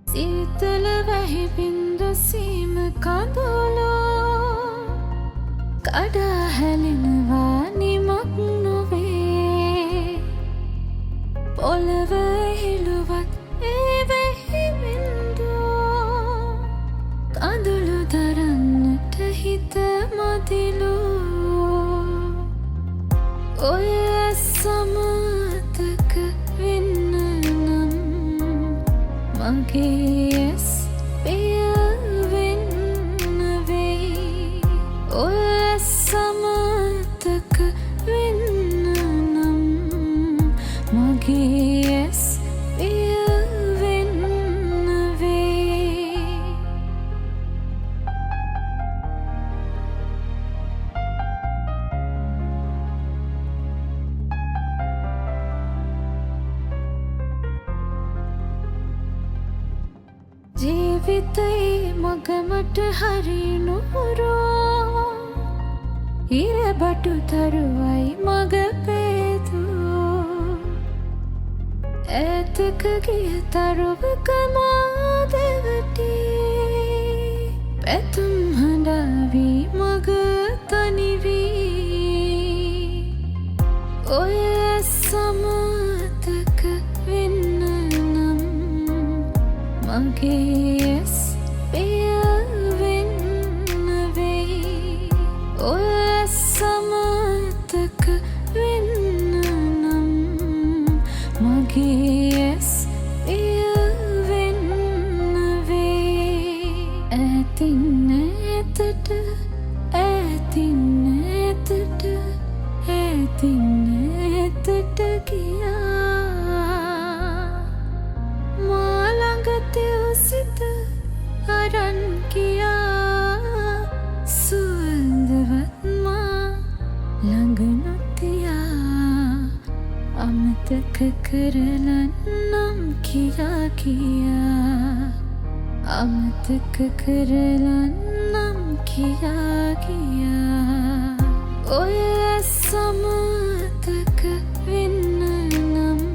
සීතල වැහි බින්ද සීම කඳුලෝ කඩා හැලෙනවා නිමක් නොවේ පොළව හිළුවත් ඒ වැහි බින්දෝ කඳුළු දරන්නට හිත මදිලෝ ඔය සමතක වෙන්න නම් මගේ ඇස් පිය වෙන්න වෙයි ඔය සමතක වෙන්න නම් මගේ ඇස් පිය වෙන්න වෙයි ජීවිතේ මගමට හරි නුරෝ ඉරබටු තරුවයි මග පේදෝ ඇතක ගිය තරුවක මාදවටි පැතුම් හඬාවී මග තනිවී ඔය සමතක වෙන්න නම් මගේ ඇස් පිය වෙන්න වෙයි ඔය සමතක වෙන්න නම් මගේ ඇස් පිය වෙන්න වෙයි ඈතින් ඈතට ඈතින් ඈතට ඈතින් ඈතට ගියා සිත අරන් කියා සුවඳවත් මා ළඟ නොතියා අමතක කරලා නම් කියා කියා අමතක කරලා නම් කියා කියා ඔය සමතක වෙන්න නම්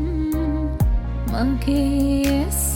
මගේ ඇස්